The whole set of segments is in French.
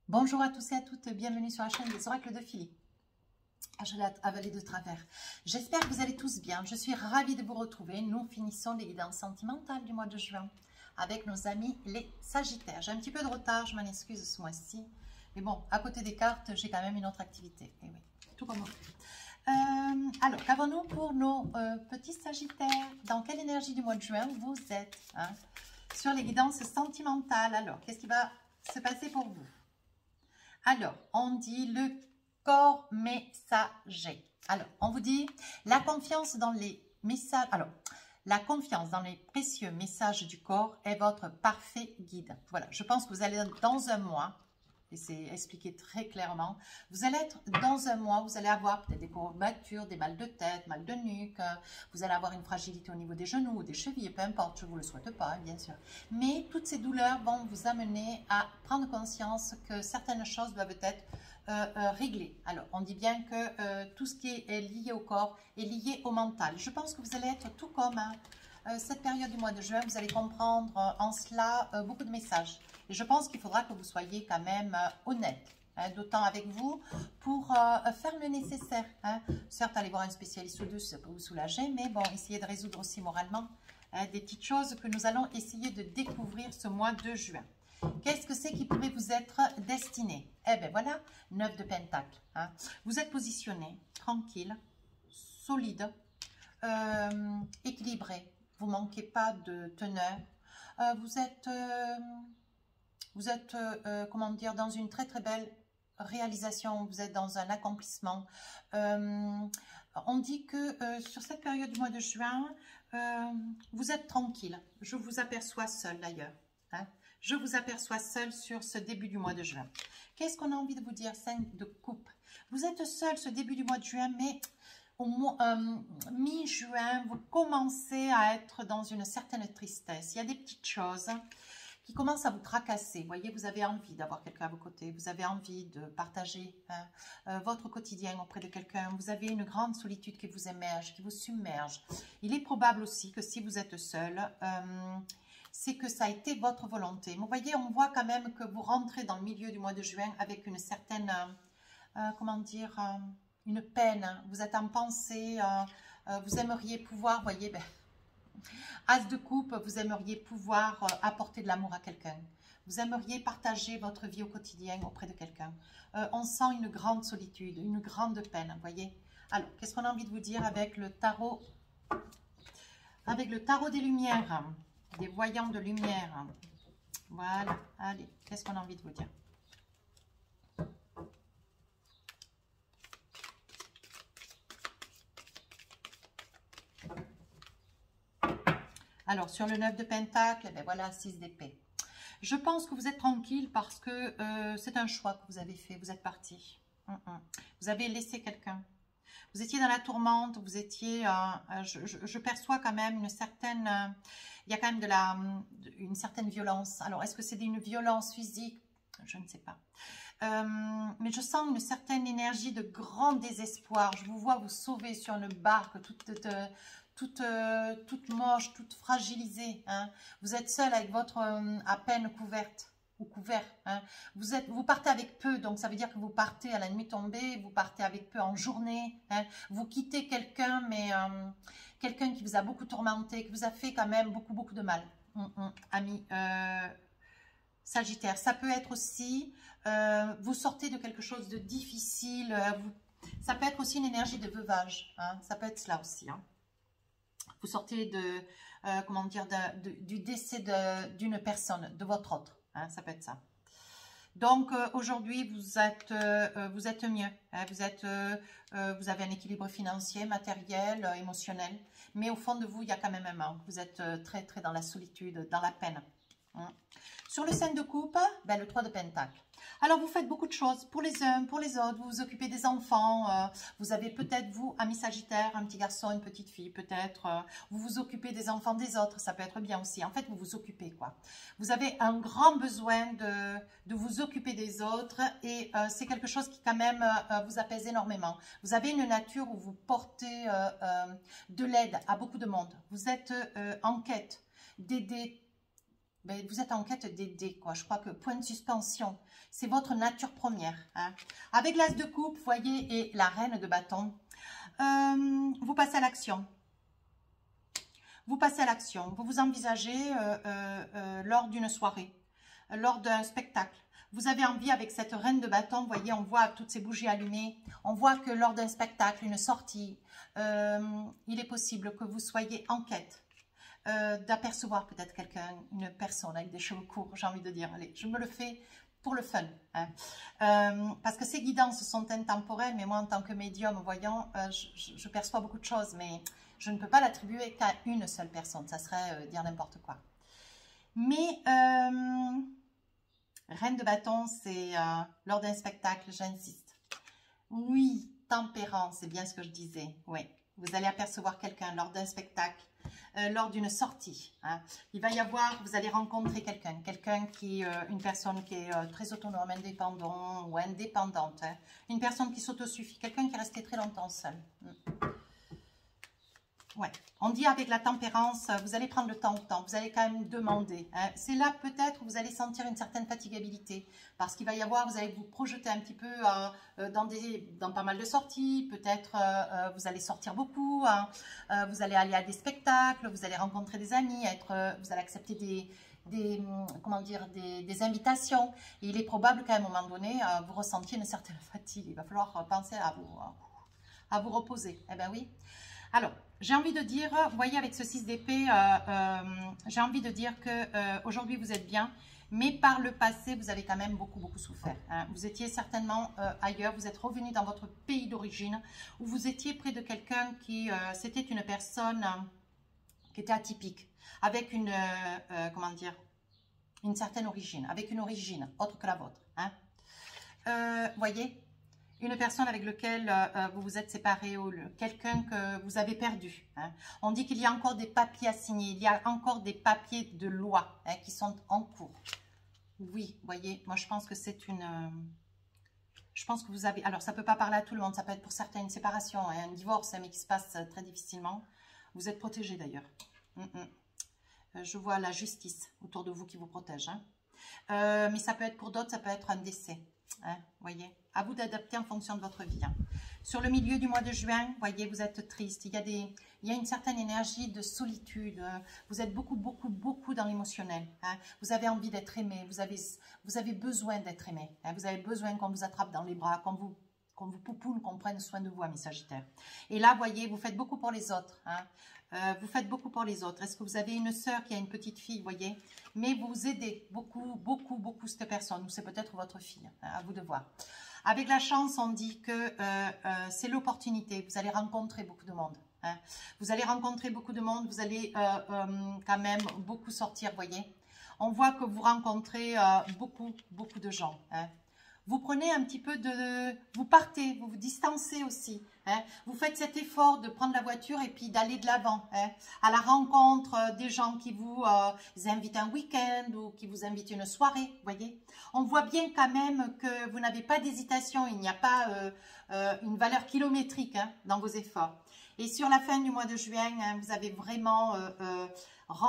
Bonjour à tous et à toutes, bienvenue sur la chaîne des oracles de Philippe. Je l'ai avalé de travers. J'espère que vous allez tous bien. Je suis ravie de vous retrouver. Nous finissons les guidances sentimentales du mois de juin avec nos amis les Sagittaires. J'ai un petit peu de retard, je m'en excuse ce mois-ci. Mais bon, à côté des cartes, j'ai quand même une autre activité. Et oui, tout comme vous. Alors, qu'avons-nous pour nos petits Sagittaires? Dans quelle énergie du mois de juin vous êtes sur les guidances sentimentales? Alors, qu'est-ce qui va se passer pour vous? Alors, on dit le corps messager. Alors, on vous dit la confiance dans les messages. Alors, la confiance dans les précieux messages du corps est votre parfait guide. Voilà, je pense que vous allez dans un mois, et c'est expliqué très clairement, vous allez être dans un mois, vous allez avoir peut-être des courbatures, des mal de tête, mal de nuque, vous allez avoir une fragilité au niveau des genoux ou des chevilles, peu importe, je ne vous le souhaite pas, bien sûr. Mais toutes ces douleurs vont vous amener à prendre conscience que certaines choses doivent être réglées. Alors, on dit bien que tout ce qui est lié au corps est lié au mental. Je pense que vous allez être tout comme cette période du mois de juin, vous allez comprendre en cela beaucoup de messages. Et je pense qu'il faudra que vous soyez quand même honnête, d'autant avec vous, pour faire le nécessaire. Certes, aller voir un spécialiste ou deux, ça peut vous soulager, mais bon, essayez de résoudre aussi moralement des petites choses que nous allons essayer de découvrir ce mois de juin. Qu'est-ce que c'est qui pourrait vous être destiné? Eh bien voilà, 9 de Pentacle. Vous êtes positionné, tranquille, solide, équilibré. Vous ne manquez pas de teneur. Vous êtes comment dire, dans une très très belle réalisation. Vous êtes dans un accomplissement. On dit que sur cette période du mois de juin, vous êtes tranquille. Je vous aperçois seul d'ailleurs. Je vous aperçois seul sur ce début du mois de juin. Qu'est-ce qu'on a envie de vous dire? 5 de coupe. Vous êtes seul ce début du mois de juin, mais au mi-juin, vous commencez à être dans une certaine tristesse. Il y a des petites choses qui commencent à vous tracasser. Vous voyez, vous avez envie d'avoir quelqu'un à vos côtés. Vous avez envie de partager votre quotidien auprès de quelqu'un. Vous avez une grande solitude qui vous émerge, qui vous submerge. Il est probable aussi que si vous êtes seul, c'est que ça a été votre volonté. Mais vous voyez, on voit quand même que vous rentrez dans le milieu du mois de juin avec une certaine, comment dire, une peine. Vous êtes en pensée, vous aimeriez pouvoir, vous voyez, As de coupe, vous aimeriez pouvoir apporter de l'amour à quelqu'un. Vous aimeriez partager votre vie au quotidien auprès de quelqu'un. On sent une grande solitude, une grande peine, vous voyez. Alors, qu'est-ce qu'on a envie de vous dire avec le tarot? Avec le tarot des lumières, des voyants de lumière. Voilà, allez, qu'est-ce qu'on a envie de vous dire? Alors, sur le 9 de Pentacle, ben voilà, 6 d'épée. Je pense que vous êtes tranquille parce que c'est un choix que vous avez fait. Vous êtes parti. Vous avez laissé quelqu'un. Vous étiez dans la tourmente. Vous étiez... je perçois quand même une certaine... il y a quand même une certaine violence. Alors, est-ce que c'est une violence physique? Je ne sais pas. Mais je sens une certaine énergie de grand désespoir. Je vous vois vous sauver sur une barque toute moche, toute fragilisée. Vous êtes seul avec votre à peine couverte ou couvert. Vous partez avec peu, donc ça veut dire que vous partez à la nuit tombée, vous partez avec peu en journée. Vous quittez quelqu'un, mais quelqu'un qui vous a beaucoup tourmenté, qui vous a fait quand même beaucoup de mal. Ami Sagittaire, ça peut être aussi, vous sortez de quelque chose de difficile, ça peut être aussi une énergie de veuvage, ça peut être cela aussi. Vous sortez de, comment dire, du décès d'une personne, de votre autre, ça peut être ça. Donc aujourd'hui vous êtes mieux, vous avez un équilibre financier, matériel, émotionnel, mais au fond de vous il y a quand même un manque, vous êtes très très dans la solitude, dans la peine. Sur le 5 de coupe, le 3 de Pentacle. Alors, vous faites beaucoup de choses pour les uns, pour les autres. Vous vous occupez des enfants. Vous avez peut-être, vous, ami Sagittaire, un petit garçon, une petite fille, peut-être. Vous vous occupez des enfants des autres. Ça peut être bien aussi. En fait, vous vous occupez, quoi. Vous avez un grand besoin de vous occuper des autres. Et c'est quelque chose qui, quand même, vous apaise énormément. Vous avez une nature où vous portez de l'aide à beaucoup de monde. Vous êtes en quête d'aider ben, vous êtes en quête d'aider, quoi. Je crois que point de suspension, c'est votre nature première. Hein. Avec l'as de coupe, vous voyez, et la reine de bâton, vous passez à l'action. Vous passez à l'action. Vous vous envisagez lors d'une soirée, lors d'un spectacle. Vous avez envie avec cette reine de bâton, vous voyez, on voit toutes ces bougies allumées. On voit que lors d'un spectacle, une sortie, il est possible que vous soyez en quête d'apercevoir peut-être quelqu'un, une personne avec des cheveux courts, j'ai envie de dire. Allez, je me le fais pour le fun. Hein. Parce que ces guidances sont intemporelles, mais moi, en tant que médium voyant, je perçois beaucoup de choses, mais je ne peux pas l'attribuer qu'à une seule personne. Ça serait dire n'importe quoi. Mais reine de bâton, c'est lors d'un spectacle, j'insiste. Oui, tempérance, c'est bien ce que je disais. Oui, vous allez apercevoir quelqu'un lors d'un spectacle, lors d'une sortie. Hein. Il va y avoir, vous allez rencontrer quelqu'un qui, une personne qui est très autonome, indépendant ou indépendante. Hein. Une personne qui s'autosuffit, quelqu'un qui est resté très longtemps seul. Ouais, on dit avec la tempérance, vous allez prendre le temps, vous allez quand même demander. Hein. C'est là peut-être où vous allez sentir une certaine fatigabilité, parce qu'il va y avoir, vous allez vous projeter un petit peu dans pas mal de sorties, peut-être vous allez sortir beaucoup, hein. Vous allez aller à des spectacles, vous allez rencontrer des amis, vous allez accepter des invitations. Et il est probable qu'à un moment donné, vous ressentiez une certaine fatigue. Il va falloir penser à vous reposer. Eh bien oui. Alors, j'ai envie de dire, vous voyez avec ce 6 d'épée, j'ai envie de dire que aujourd'hui vous êtes bien, mais par le passé vous avez quand même beaucoup souffert. Hein. Vous étiez certainement ailleurs, vous êtes revenu dans votre pays d'origine, où vous étiez près de quelqu'un qui, c'était une personne qui était atypique, avec une, comment dire, une certaine origine, avec une origine autre que la vôtre. Hein. Voyez, une personne avec laquelle vous vous êtes séparé ou quelqu'un que vous avez perdu. Hein. On dit qu'il y a encore des papiers à signer, il y a encore des papiers de loi hein, qui sont en cours. Oui, vous voyez, moi je pense que c'est une... je pense que vous avez... Alors ça ne peut pas parler à tout le monde, ça peut être pour certains une séparation, hein, un divorce, hein, mais qui se passe très difficilement. Vous êtes protégé d'ailleurs. Je vois la justice autour de vous qui vous protège. Hein. Mais ça peut être pour d'autres, ça peut être un décès. Hein, voyez, à vous d'adapter en fonction de votre vie. Hein. Sur le milieu du mois de juin, voyez, vous êtes triste. Il y a une certaine énergie de solitude. Vous êtes beaucoup dans l'émotionnel. Hein. Vous avez envie d'être aimé. Vous avez besoin d'être aimé. Hein. Vous avez besoin qu'on vous attrape dans les bras, qu'on vous poupoune, qu'on prenne soin de vous, amis Sagittaires. Et là, voyez, vous faites beaucoup pour les autres. Hein. Vous faites beaucoup pour les autres. Est-ce que vous avez une sœur qui a une petite fille, voyez? Mais vous aidez beaucoup cette personne. Ou c'est peut-être votre fille, hein, à vous de voir. Avec la chance, on dit que c'est l'opportunité. Vous allez rencontrer beaucoup de monde. Hein. Vous allez rencontrer beaucoup de monde. Vous allez quand même beaucoup sortir, voyez? On voit que vous rencontrez beaucoup de gens. Hein. Vous prenez un petit peu de... Vous partez, vous vous distancez aussi. Hein. Vous faites cet effort de prendre la voiture et puis d'aller de l'avant. Hein, à la rencontre des gens qui vous invitent un week-end ou qui vous invitent une soirée. Voyez, on voit bien quand même que vous n'avez pas d'hésitation. Il n'y a pas une valeur kilométrique hein, dans vos efforts. Et sur la fin du mois de juin, hein, vous avez vraiment...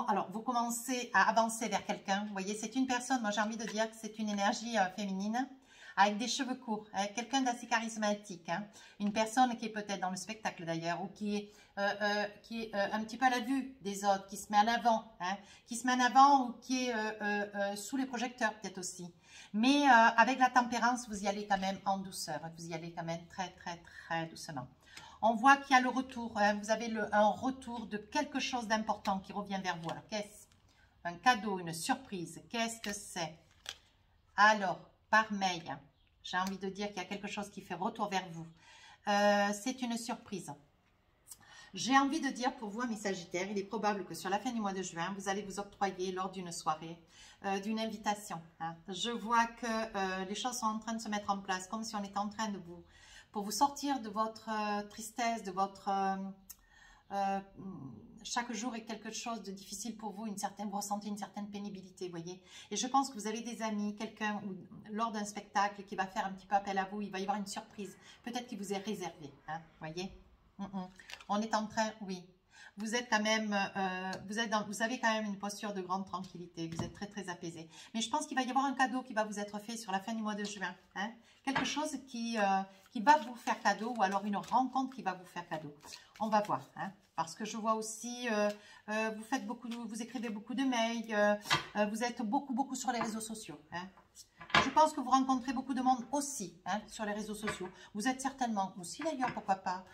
alors, vous commencez à avancer vers quelqu'un. Vous voyez, c'est une personne, moi j'ai envie de dire que c'est une énergie féminine. Avec des cheveux courts, hein, quelqu'un d'assez charismatique, hein, une personne qui est peut-être dans le spectacle d'ailleurs, ou qui est un petit peu à la vue des autres, qui se met en avant, hein, ou qui est sous les projecteurs peut-être aussi. Mais avec la tempérance, vous y allez quand même en douceur, vous y allez quand même très doucement. On voit qu'il y a le retour, hein, vous avez un retour de quelque chose d'important qui revient vers vous. Alors, qu'est-ce? Un cadeau, une surprise, qu'est-ce que c'est? Alors, par mail, j'ai envie de dire qu'il y a quelque chose qui fait retour vers vous. C'est une surprise. J'ai envie de dire pour vous, mes Sagittaires, il est probable que sur la fin du mois de juin, vous allez vous octroyer lors d'une soirée, d'une invitation. Hein. Je vois que les choses sont en train de se mettre en place, comme si on était en train de pour vous sortir de votre tristesse, de votre... chaque jour est quelque chose de difficile pour vous, vous ressentez une certaine pénibilité, vous voyez. Et je pense que vous avez des amis, quelqu'un lors d'un spectacle qui va faire un petit peu appel à vous, il va y avoir une surprise, peut-être qu'il vous est réservé, hein, voyez. On est en train, oui, Vous êtes quand même, vous avez quand même une posture de grande tranquillité. Vous êtes très, très apaisé. Mais je pense qu'il va y avoir un cadeau qui va vous être fait sur la fin du mois de juin. Hein. Quelque chose qui va vous faire cadeau ou alors une rencontre qui va vous faire cadeau. On va voir. Hein. Parce que je vois aussi, vous écrivez beaucoup de mails, vous êtes beaucoup sur les réseaux sociaux. Hein. Je pense que vous rencontrez beaucoup de monde aussi hein, sur les réseaux sociaux. Vous êtes certainement aussi d'ailleurs, pourquoi pas,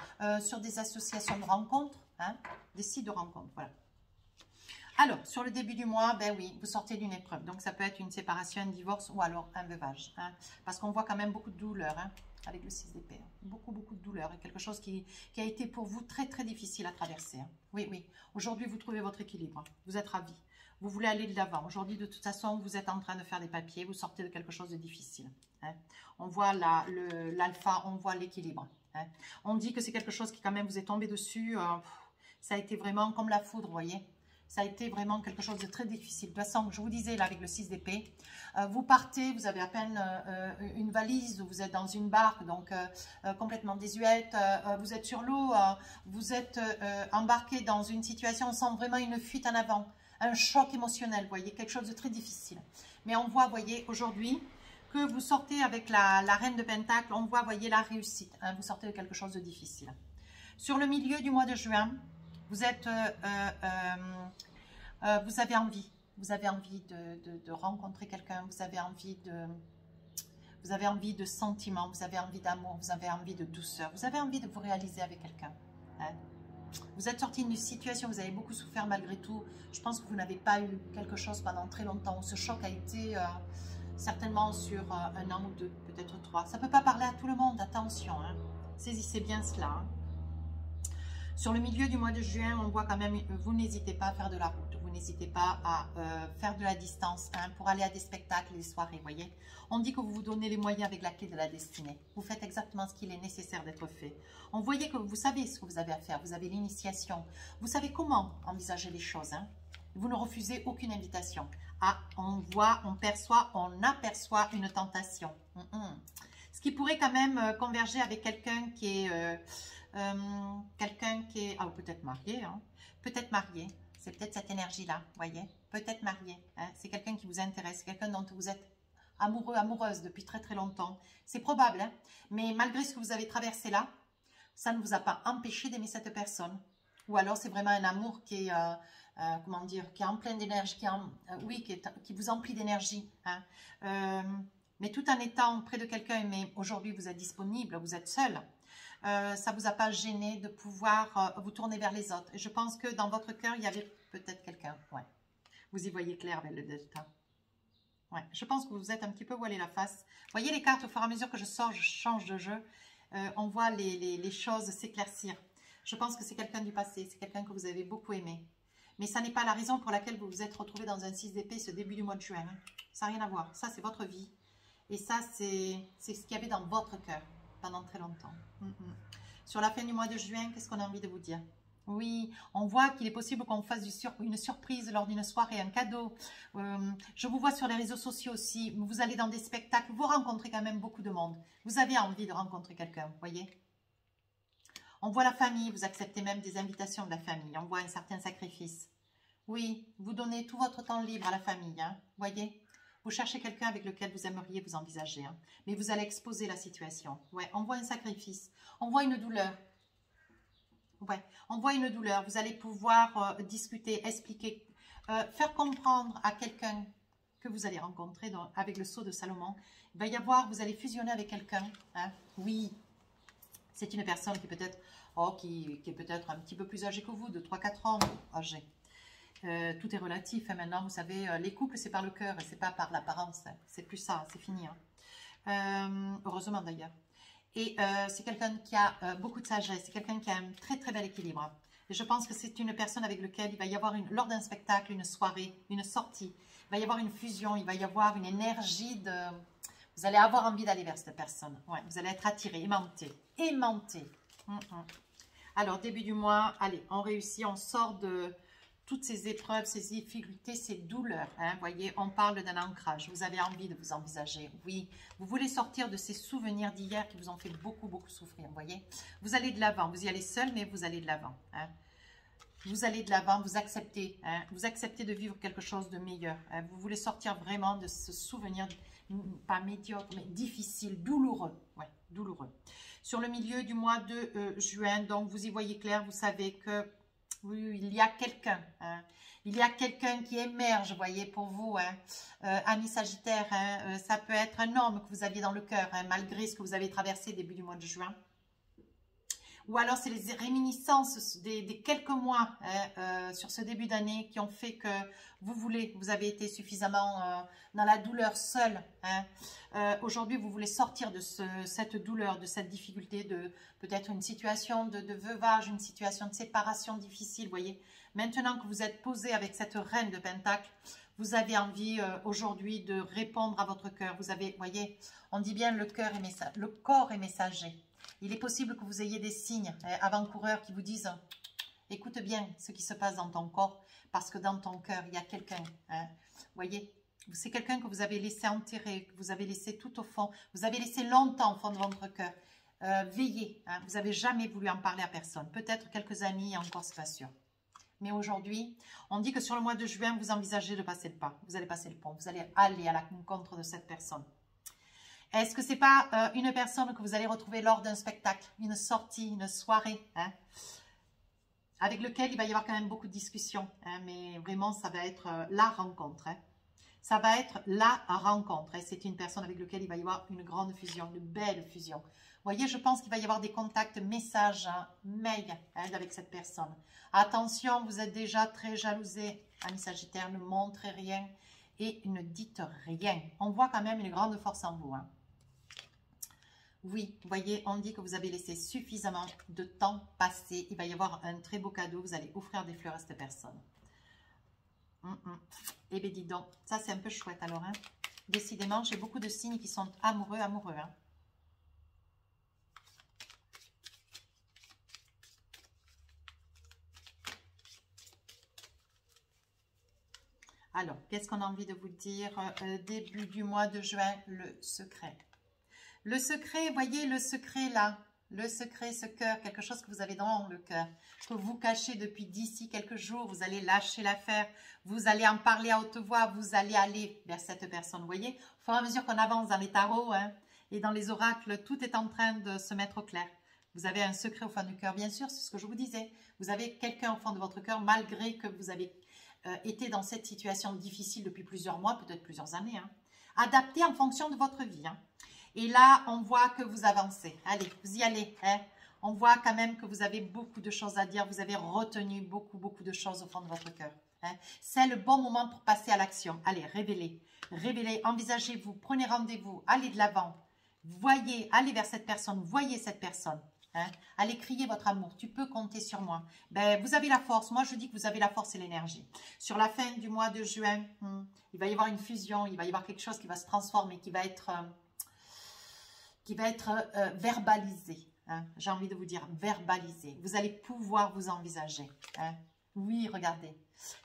sur des associations de rencontres, hein, des sites de rencontres, voilà. Alors, sur le début du mois, ben oui, vous sortez d'une épreuve. Donc, ça peut être une séparation, un divorce ou alors un veuvage. Hein, parce qu'on voit quand même beaucoup de douleur hein, avec le 6 d'épée. Hein, beaucoup de douleur. Et quelque chose qui a été pour vous très, très difficile à traverser. Hein. Oui. Aujourd'hui, vous trouvez votre équilibre. Vous êtes ravis. Vous voulez aller de l'avant. Aujourd'hui, de toute façon, vous êtes en train de faire des papiers. Vous sortez de quelque chose de difficile. Hein. On voit l'alpha, on voit l'équilibre. Hein. On dit que c'est quelque chose qui quand même vous est tombé dessus. Ça a été vraiment comme la foudre, vous voyez. Ça a été vraiment quelque chose de très difficile. De toute façon, je vous disais, là, avec le 6 d'épée, vous partez, vous avez à peine une valise, vous êtes dans une barque, donc complètement désuète, vous êtes sur l'eau, vous êtes embarqué dans une situation, on sent vraiment une fuite en avant, un choc émotionnel, vous voyez, quelque chose de très difficile. Mais on voit, vous voyez, aujourd'hui, que vous sortez avec la reine de Pentacle, on voit, vous voyez, la réussite, hein, vous sortez de quelque chose de difficile. Sur le milieu du mois de juin, vous êtes, vous avez envie de rencontrer quelqu'un, vous avez envie de sentiments, vous avez envie d'amour, vous avez envie de douceur, vous avez envie de vous réaliser avec quelqu'un. Hein. Vous êtes sorti d'une situation, vous avez beaucoup souffert malgré tout. Je pense que vous n'avez pas eu quelque chose pendant très longtemps. Ce choc a été certainement sur un an ou deux, peut-être 3. Ça ne peut pas parler à tout le monde, attention. Hein. Saisissez bien cela. Hein. Sur le milieu du mois de juin, on voit quand même, vous n'hésitez pas à faire de la route, vous n'hésitez pas à faire de la distance hein, pour aller à des spectacles, des soirées, voyez. On dit que vous vous donnez les moyens avec la clé de la destinée. Vous faites exactement ce qu'il est nécessaire d'être fait. On voyait que vous savez ce que vous avez à faire, vous avez l'initiation, vous savez comment envisager les choses. Hein. Vous ne refusez aucune invitation. Ah, on voit, on perçoit, on aperçoit une tentation. Ce qui pourrait quand même converger avec quelqu'un qui est... ah, peut-être marié, hein. Peut-être marié, c'est peut-être cette énergie-là, voyez, peut-être marié, hein. C'est quelqu'un qui vous intéresse, quelqu'un dont vous êtes amoureux, amoureuse depuis très très longtemps, c'est probable, hein. Mais malgré ce que vous avez traversé là, ça ne vous a pas empêché d'aimer cette personne, ou alors c'est vraiment un amour qui est, comment dire, qui est en pleine d'énergie, qui vous emplit d'énergie, hein. Mais tout en étant près de quelqu'un, mais aujourd'hui vous êtes disponible, vous êtes seul, ça ne vous a pas gêné de pouvoir vous tourner vers les autres. Et je pense que dans votre cœur, il y avait peut-être quelqu'un. Ouais. Vous y voyez clair avec le delta. Ouais. Je pense que vous êtes un petit peu voilé la face. Voyez les cartes, au fur et à mesure que je sors, je change de jeu. On voit les choses s'éclaircir. Je pense que c'est quelqu'un du passé. C'est quelqu'un que vous avez beaucoup aimé. Mais ça n'est pas la raison pour laquelle vous vous êtes retrouvé dans un 6 d'épée ce début du mois de juin. Hein. Ça n'a rien à voir. Ça, c'est votre vie. Et ça, c'est ce qu'il y avait dans votre cœur pendant très longtemps. Sur la fin du mois de juin, qu'est-ce qu'on a envie de vous dire? Oui, on voit qu'il est possible qu'on fasse une surprise lors d'une soirée, un cadeau. Je vous vois sur les réseaux sociaux aussi. Vous allez dans des spectacles, vous rencontrez quand même beaucoup de monde. Vous avez envie de rencontrer quelqu'un, vous voyez? On voit la famille, vous acceptez même des invitations de la famille. On voit un certain sacrifice. Oui, vous donnez tout votre temps libre à la famille, hein, voyez? Vous cherchez quelqu'un avec lequel vous aimeriez vous envisager. Hein. Mais vous allez exposer la situation. Ouais, on voit un sacrifice. On voit une douleur. Ouais, on voit une douleur. Vous allez pouvoir discuter, expliquer, faire comprendre à quelqu'un que vous allez rencontrer avec le sceau de Salomon. Il va y avoir, vous allez fusionner avec quelqu'un. Hein. Oui, c'est une personne qui peut-être qui est peut-être un petit peu plus âgée que vous, de 3-4 ans âgée. Tout est relatif, hein, maintenant, vous savez, les couples, c'est par le cœur et c'est pas par l'apparence. Hein. C'est plus ça, c'est fini. Hein. Heureusement d'ailleurs. Et c'est quelqu'un qui a beaucoup de sagesse, c'est quelqu'un qui a un très très bel équilibre. Et je pense que c'est une personne avec laquelle il va y avoir, lors d'un spectacle, une soirée, une sortie, il va y avoir une fusion, il va y avoir une énergie de... Vous allez avoir envie d'aller vers cette personne. Ouais, vous allez être attiré, aimanté. Aimanté. Alors, début du mois, allez, on réussit, on sort de... toutes ces épreuves, ces difficultés, ces douleurs, hein, voyez, on parle d'un ancrage, vous avez envie de vous envisager, oui, vous voulez sortir de ces souvenirs d'hier qui vous ont fait beaucoup, beaucoup souffrir, voyez, vous allez de l'avant, vous y allez seul, mais vous allez de l'avant, hein. Vous allez de l'avant, vous acceptez. Hein, vous acceptez de vivre quelque chose de meilleur. Hein, vous voulez sortir vraiment de ce souvenir, pas médiocre, mais difficile, douloureux. Ouais, douloureux. Sur le milieu du mois de juin, donc vous y voyez clair, vous savez que oui, il y a quelqu'un. Hein, il y a quelqu'un qui émerge, vous voyez, pour vous, hein, amis Sagittaire. Hein, ça peut être un homme que vous aviez dans le cœur, hein, malgré ce que vous avez traversé début du mois de juin. Ou alors, c'est les réminiscences des quelques mois hein, sur ce début d'année qui ont fait que vous avez été suffisamment dans la douleur seule. Hein. Aujourd'hui, vous voulez sortir de cette douleur, de cette difficulté, de peut-être une situation de veuvage, une situation de séparation difficile. Vous voyez, maintenant que vous êtes posé avec cette reine de Pentacle, vous avez envie aujourd'hui de répondre à votre cœur. Vous avez, vous voyez, on dit bien le corps est messager. Il est possible que vous ayez des signes avant-coureurs qui vous disent « Écoute bien ce qui se passe dans ton corps, parce que dans ton cœur, il y a quelqu'un. Hein. » Vous voyez, c'est quelqu'un que vous avez laissé enterrer, que vous avez laissé tout au fond, vous avez laissé longtemps au fond de votre cœur. Veillez, hein. Vous n'avez jamais voulu en parler à personne. Peut-être quelques années, encore, c'est pas sûr. Mais aujourd'hui, on dit que sur le mois de juin, vous envisagez de passer le pas. Vous allez passer le pont, vous allez aller à la rencontre de cette personne. Est-ce que ce n'est pas une personne que vous allez retrouver lors d'un spectacle, une sortie, une soirée, hein, avec lequel il va y avoir quand même beaucoup de discussions, hein, mais vraiment, ça va être la rencontre. Hein. Ça va être la rencontre. Hein. C'est une personne avec laquelle il va y avoir une grande fusion, une belle fusion. Vous voyez, je pense qu'il va y avoir des contacts, messages, hein, mails hein, avec cette personne. Attention, vous êtes déjà très jalousé, amis Sagittaire, ne montrez rien et ne dites rien. On voit quand même une grande force en vous. Hein. Oui, vous voyez, on dit que vous avez laissé suffisamment de temps passer. Il va y avoir un très beau cadeau. Vous allez offrir des fleurs à cette personne. Eh bien, dis donc, ça c'est un peu chouette alors. Hein. Décidément, j'ai beaucoup de signes qui sont amoureux. Hein. Alors, qu'est-ce qu'on a envie de vous dire début du mois de juin, le secret. Le secret, voyez le secret là, le secret, ce cœur, quelque chose que vous avez dans le cœur, que vous cachez depuis d'ici quelques jours, vous allez lâcher l'affaire, vous allez en parler à haute voix, vous allez aller vers cette personne, vous voyez. Au fur et à mesure qu'on avance dans les tarots hein, et dans les oracles, tout est en train de se mettre au clair. Vous avez un secret au fond du cœur, bien sûr, c'est ce que je vous disais. Vous avez quelqu'un au fond de votre cœur, malgré que vous avez été dans cette situation difficile depuis plusieurs mois, peut-être plusieurs années. Hein. Adapté en fonction de votre vie. Hein. Et là, on voit que vous avancez. Allez, vous y allez. Hein. On voit quand même que vous avez beaucoup de choses à dire. Vous avez retenu beaucoup de choses au fond de votre cœur. Hein. C'est le bon moment pour passer à l'action. Allez, révélez. Révélez, envisagez-vous, prenez rendez-vous, allez de l'avant. Voyez, allez vers cette personne, voyez cette personne. Hein. Allez crier votre amour. Tu peux compter sur moi. Ben, vous avez la force. Moi, je dis que vous avez la force et l'énergie. Sur la fin du mois de juin, il va y avoir une fusion. Il va y avoir quelque chose qui va se transformer, qui va être verbalisé. Hein. J'ai envie de vous dire verbalisé. Vous allez pouvoir vous envisager. Hein. Oui, regardez.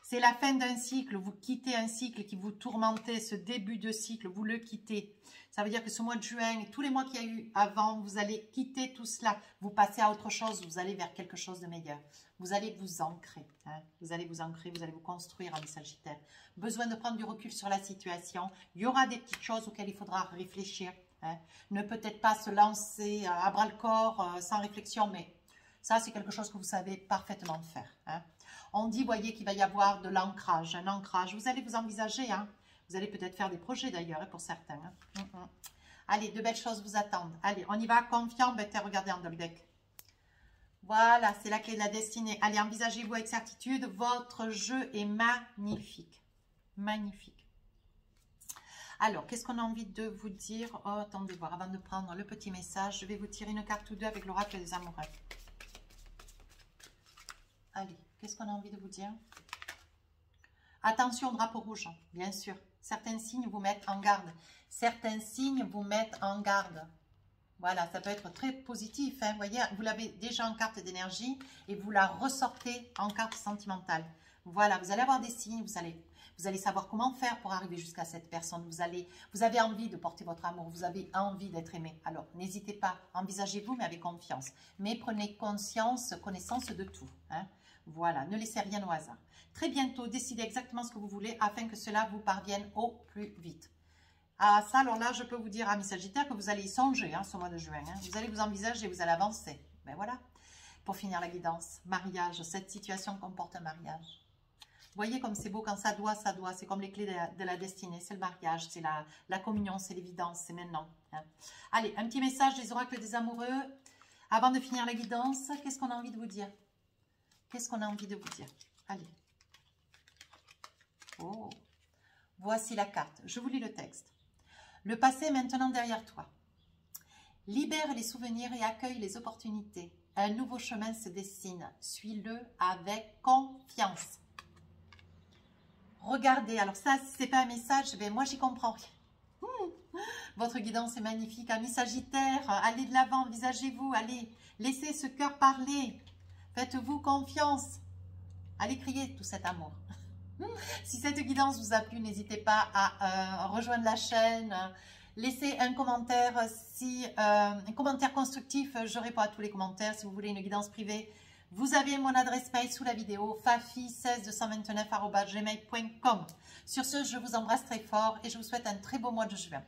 C'est la fin d'un cycle. Vous quittez un cycle qui vous tourmentait. Ce début de cycle, vous le quittez. Ça veut dire que ce mois de juin et tous les mois qu'il y a eu avant, vous allez quitter tout cela. Vous passez à autre chose. Vous allez vers quelque chose de meilleur. Vous allez vous ancrer. Hein. Vous allez vous ancrer. Vous allez vous construire en Sagittaire. Besoin de prendre du recul sur la situation. Il y aura des petites choses auxquelles il faudra réfléchir. Hein. Ne peut-être pas se lancer à bras-le-corps sans réflexion, mais ça, c'est quelque chose que vous savez parfaitement faire. Hein. On dit, voyez, qu'il va y avoir de l'ancrage, un ancrage. Vous allez vous envisager, hein. Vous allez peut-être faire des projets d'ailleurs, pour certains. Hein. Allez, de belles choses vous attendent. Allez, on y va, confiant, regardez en double deck. Voilà, c'est la clé de la destinée. Allez, envisagez-vous avec certitude. Votre jeu est magnifique. Magnifique. Alors, qu'est-ce qu'on a envie de vous dire? Oh, attendez voir, avant de prendre le petit message, je vais vous tirer une carte ou deux avec l'oracle des amoureux. Allez, qu'est-ce qu'on a envie de vous dire? Attention, drapeau rouge, bien sûr. Certains signes vous mettent en garde. Certains signes vous mettent en garde. Voilà, ça peut être très positif. Hein. Vous voyez, vous l'avez déjà en carte d'énergie et vous la ressortez en carte sentimentale. Voilà, vous allez avoir des signes, vous allez savoir comment faire pour arriver jusqu'à cette personne. Vous avez envie de porter votre amour, vous avez envie d'être aimé. Alors, n'hésitez pas, envisagez-vous, mais avec confiance. Mais prenez connaissance de tout. Hein. Voilà, ne laissez rien au hasard. Très bientôt, décidez exactement ce que vous voulez afin que cela vous parvienne au plus vite. Ah ça, alors là, je peux vous dire, amis Sagittaires, que vous allez y songer ce mois de juin. Vous allez vous envisager, vous allez avancer. Ben voilà, pour finir la guidance. Mariage, cette situation comporte un mariage. Vous voyez comme c'est beau quand ça doit. C'est comme les clés de la destinée. C'est le mariage, c'est la communion, c'est l'évidence, c'est maintenant. Allez, un petit message des oracles des amoureux. Avant de finir la guidance, qu'est-ce qu'on a envie de vous dire? Qu'est-ce qu'on a envie de vous dire? Allez. Oh, voici la carte. Je vous lis le texte. Le passé est maintenant derrière toi. Libère les souvenirs et accueille les opportunités. Un nouveau chemin se dessine. Suis-le avec confiance. Regardez, alors ça, c'est pas un message, mais moi, j'y comprends rien. Votre guidance est magnifique, amis Sagittaire. Allez de l'avant, envisagez-vous, allez, laissez ce cœur parler. Faites-vous confiance. Allez crier tout cet amour. Si cette guidance vous a plu, n'hésitez pas à rejoindre la chaîne. Laissez un commentaire, un commentaire constructif. Je réponds à tous les commentaires. Si vous voulez une guidance privée, vous avez mon adresse mail sous la vidéo, fafi16229@gmail.com. Sur ce, je vous embrasse très fort et je vous souhaite un très beau mois de juin.